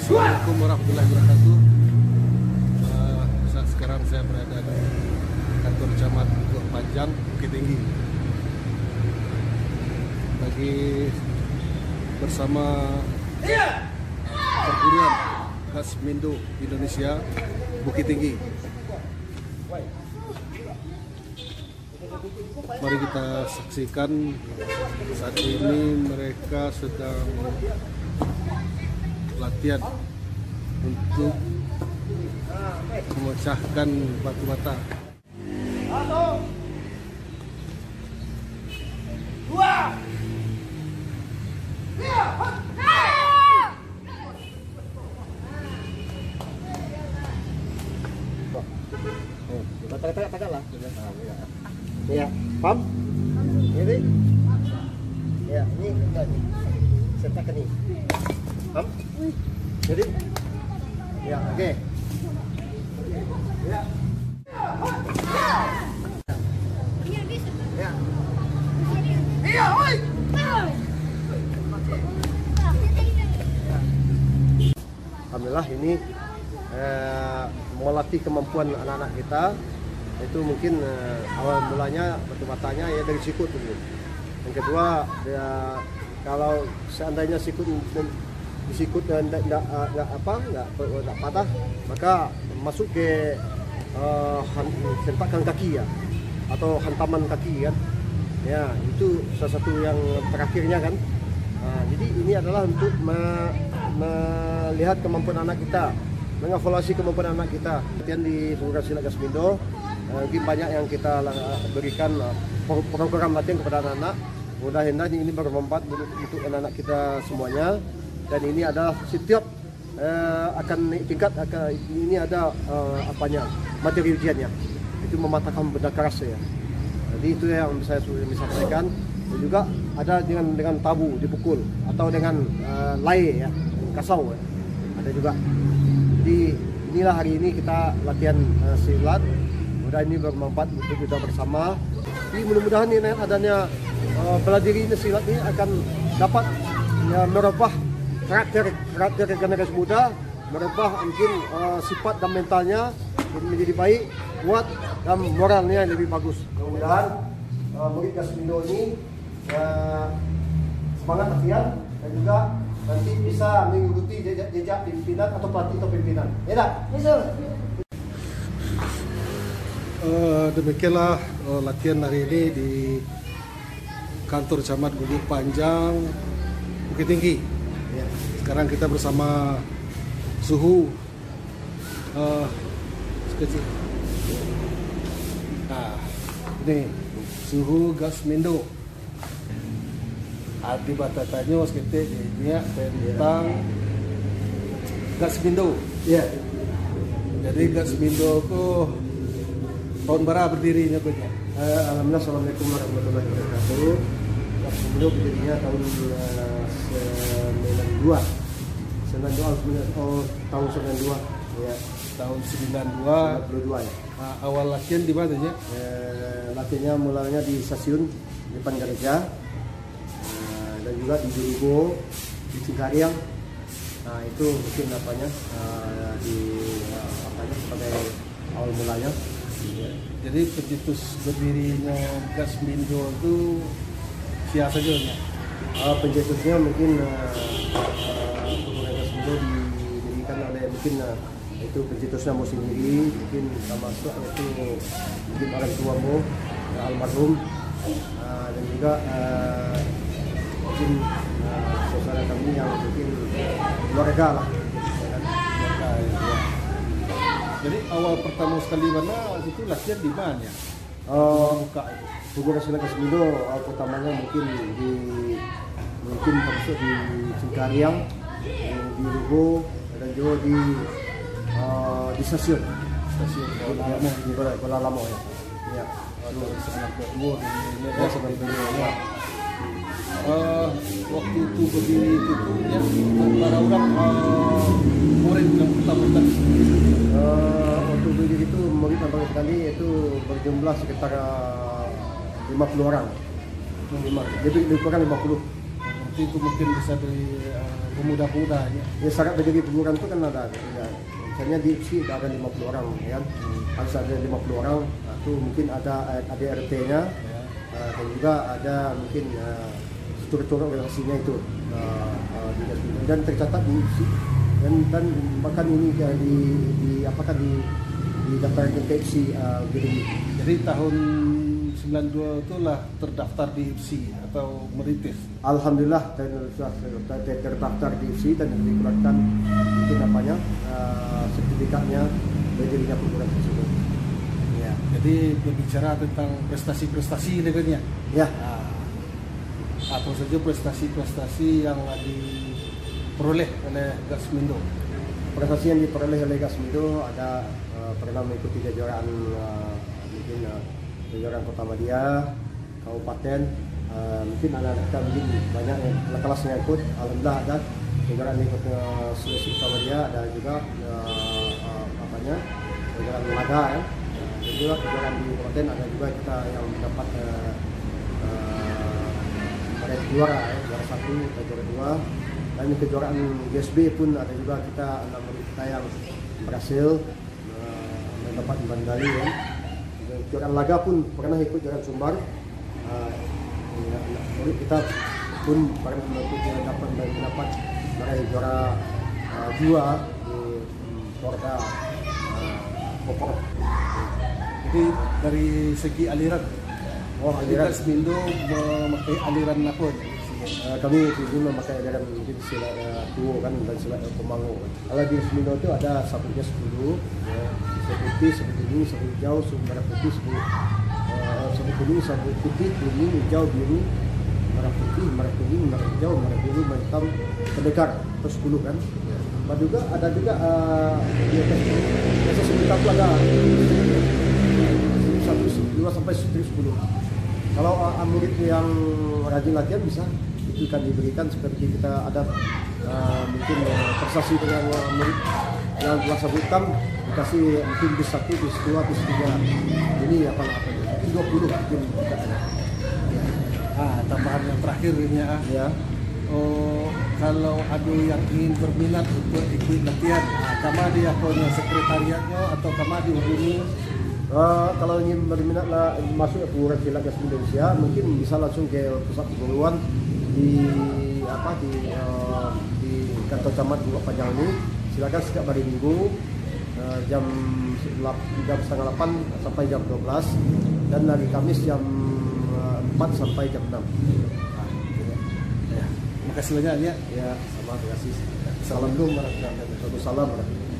Assalamualaikum warahmatullahi wabarakatuh. Saat sekarang saya berada di kantor camat Bukit Panjang, Bukit Tinggi. Lagi bersama perguruan Gasmindo Indonesia Bukit Tinggi. Mari kita saksikan saat ini mereka sedang latihan untuk memecahkan batu bata. 1, 2, 3. Tegak lah. Ya, pam. Ini. Ya, ini enggak nih. Setak ini. Pam. Jadi. Ya, oke. Ya. Ya. Iya, oi. Alhamdulillah ini melatih kemampuan anak-anak kita. Itu mungkin awal mulanya batu batanya ya dari sikut dulu. Yang kedua ya, kalau seandainya sikut nggak patah, maka masuk ke sentakan kaki ya, atau hantaman kaki kan. Ya, itu salah satu yang terakhirnya kan. Jadi ini adalah untuk melihat kemampuan anak kita, mengevaluasi kemampuan anak kita. Latihan di Perguruan Silat Gasmindo, mungkin banyak yang kita berikan program latihan kepada anak-anak. Mudah-mudahan ini bermanfaat untuk anak-anak kita semuanya. Dan ini adalah setiap akan naik tingkat, ini ada materi ujiannya. Itu mematahkan benda keras ya. Jadi itu yang saya sampaikan. Dan juga ada dengan tabu dipukul atau dengan lai ya, kasau ya. Ada juga. Jadi inilah hari ini kita latihan silat. Mudah ini bermanfaat untuk kita bersama. Jadi mudah-mudahan ini adanya bela diri silat ini akan dapat ya, merubah karakter generasi muda, merubah mungkin sifat dan mentalnya menjadi baik, kuat, dan moralnya lebih bagus. Mudah-mudahan murid Gasmindo ini semangat latihan dan juga nanti bisa mengikuti jejak pimpinan atau pelatih atau pimpinan. Ya tak? Demikianlah latihan hari ini di kantor camat Bukit Panjang, Bukit Tinggi. Ya, sekarang kita bersama suhu sekecil. Nah, ini suhu Gasmindo. Arti batatannya sekitar ini tentang Gasmindo. Ya. Jadi Gasmindo itu tahun berapa berdirinya punya? Alhamdulillah, assalamualaikum warahmatullahi wabarakatuh. Gaspindo berdirinya tahun 92 tahun 92 ya. Tahun 92. 92 ya. Awal latihan di mana ya? Latihannya mulanya di stasiun depan gereja, dan juga di Jurigo, di Cingkariang. Nah itu mungkin sebagai awal mulanya. Jadi pencetus berdirinya Gaspindo itu siapa saja ya? Pencetusnya mungkin Pemuda Gaspindo didirikan oleh mungkin itu pencetusnya mau sendiri, mungkin termasuk itu mungkin orang tuamu almarhum, dan juga mungkin saudara kami yang mungkin keluarga lah. Jadi awal pertama sekali mana itu latihan di mana ya? Pemuda Gaspindo awal pertamanya mungkin termasuk di Cingkariang, di Lugo, dan juga di stasiun Kuala Lamo ya. Ya. Sangat berumur ya sebenarnya. Waktu itu berdiri itu ya para orang murid yang pertama kali. Waktu berdiri itu murid pertama kali itu berjumlah sekitar 50 orang. Jadi lebih kurang 50. Nanti itu mungkin bisa dari pemuda-pemuda ya. Ya sangat berdiri pemuda itu kan ada. Ya. Misalnya di IPSI ada 50 orang ya. Harus ada 50 orang. Itu mungkin ada RT-nya ya. Dan juga ada mungkin struktur organisasinya itu di Gaspindo dan tercatat di IPSI dan bahkan ini didaftarkan ke IPSI Gedung. Jadi tahun 92 itulah terdaftar di IPSI atau merintis. Alhamdulillah terdaftar di IPSI dan dikeluarkan mungkin sertifikatnya berdirinya perguruan tersebut. Ya. Jadi berbicara tentang prestasi-prestasi dengannya. Ya. Apa saja prestasi-prestasi yang diperoleh oleh Gaspindo? Prestasi yang diperoleh oleh Gaspindo ada pernah mengikuti kejuaraan mungkin kejuaraan Kota Madia, Kabupaten, mungkin ada mungkin banyak yang kelasnya ikut. Alhamdulillah ada kejuaraan ikut Sulawesi Kota Madia, ada juga kejuaraan laga ya. Dan juga kejuaraan di Kabupaten ada juga kita yang mendapat juara 1, juara 2, dan kejuaraan GSB pun ada juga kita anak murid kita yang berhasil mendapat medali ya. Kejuaraan laga pun pernah ikut kejuaraan Sumbar, murid kita pun pernah mendapat meraih juara 2 di Porda Popor. Jadi dari segi aliran. Gaspindo memakai aliran apa? Kami dulu memakai aliran mungkin silat tuo kan dan silat pemangu. Kalau di Gaspindo itu ada sabuknya 10, sabuk putih, sabuk kuning, sabuk hijau, sabuk merah putih, sabuk kuning, sabuk putih, kuning, hijau, biru, merah putih, merah kuning, merah hijau, merah biru, merah hitam, pendekar terus 10 kan. Dan juga ada juga di atas sebentar itu ada 1, 2 sampai 10. Kalau murid yang rajin latihan bisa itu kan diberikan seperti kita ada mungkin prestasi dengan murid yang kelas sabuk hitam dikasih mungkin bis 1, bis 2, bis 3. Ini apa 20 mungkin kita ada. Tambahan yang terakhir ini ya. Kalau ada yang ingin berminat untuk ikut latihan, kama dia punya sekretariatnya atau kama dihubungi? Kalau ingin berminat masuk ke perguruan silat Gaspindo Indonesia, mungkin bisa langsung ke pusat perguruan di kantor camat Gubak Panjang ini. Silakan setiap hari Minggu jam 7:30 sampai jam 12 dan hari Kamis jam 4 sampai jam 6. Terima kasih banyak ya. Ya, sama terima kasih. Assalamualaikum warahmatullahi wabarakatuh.